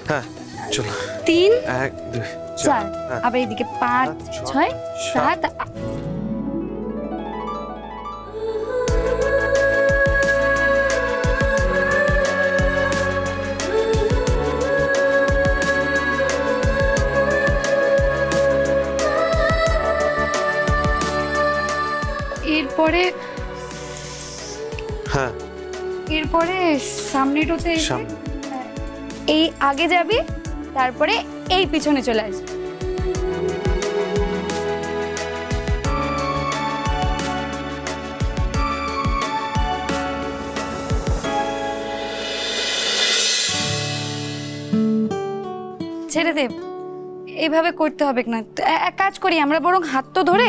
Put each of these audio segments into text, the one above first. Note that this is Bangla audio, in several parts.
হ্যাঁ চলো। 3 1 2 4 আবার এদিকে 5 6 7। এরপরে হ্যাঁ এরপরে সামনেটাতে এই আগে যাবি, তারপরে এই পিছনে চলে আসবি। ছেড়ে দে, এইভাবে করতে হবে না। এক কাজ করি, আমরা বরং হাত তো ধরে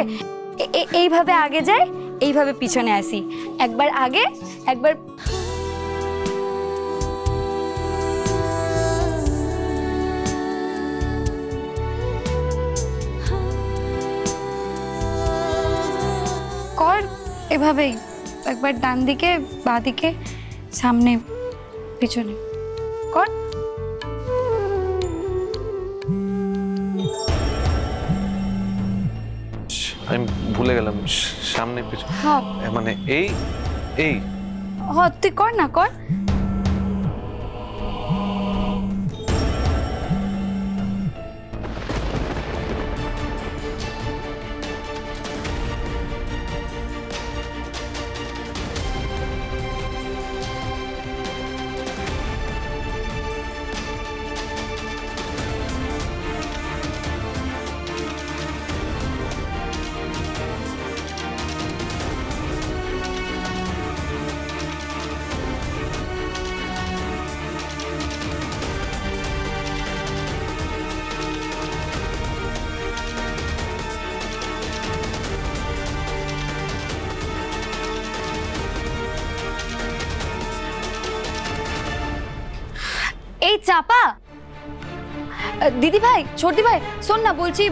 এইভাবে আগে যাই, এইভাবে পিছনে আসি। একবার আগে একবার। কর এভাবেই, একবার ডান দিকে বাঁ দিকে সামনে পিছনে কর। আমি ভুলে গেলাম, সামনে পিছনে মানে এই এই। হ্যাঁ তুই কর না, কর। এই চাপা, দিদি ভাই, ছোটদি ভাই, শোন না, বলছি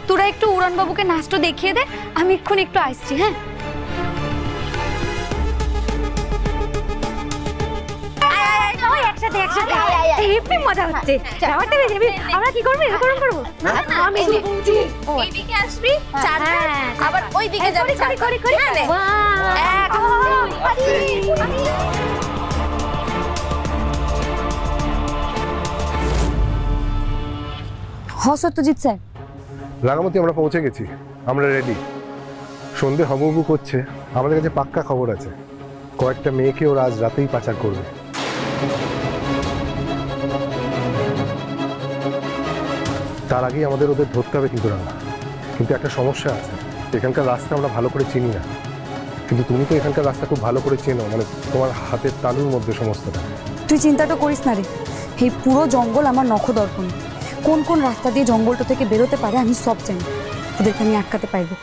তোরা একটু উড়ান বাবুকে নাচটা দেখিয়ে দে, আমি এক্ষুনি একটু আসছি। হ্যাঁ একসাথে একসাথে হেপি মজা হচ্ছে। আমরা কি করবো, এরকম করবো? আমি এইদিকে আসবি, আবার ওই দিকে যাবি। সত্যজিৎ স্যার, রাঙামাটি আমরা পৌঁছে গেছি, আমরা রেডি। সন্ধে হবু করছে, আমাদের কাছে পাক্কা খবর আছে, কয়েকটা মেয়েকে ওরা আজ রাতেই পাচার করবে। তার আগেই আমাদের ওদের ধরতে হবে কিন্তু রাঙা। কিন্তু একটা সমস্যা আছে, এখানকার রাস্তা আমরা ভালো করে চিনি না। কিন্তু তুমি তো এখানকার রাস্তা খুব ভালো করে চেনো, মানে তোমার হাতের তালুর মধ্যে সমস্তটা। তুই চিন্তাটা করিস না রে, এই পুরো জঙ্গল আমার নখদর্পণ। কোন কোন রাস্তা দিয়ে জঙ্গলটা থেকে বেরোতে পারে আমি সব জানি, ওদেরকে আমি আটকাতে পারবো।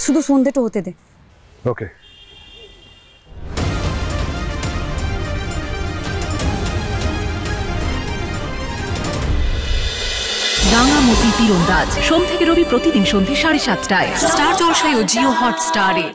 শুধু সন্ধ্যেটা হতে দে। ওকে। রাঙামাটি তীরন্দাজ সোম থেকে রবি প্রতিদিন সন্ধ্যে 7:30টায় স্টার জলসায় ও জিও হটস্টারে।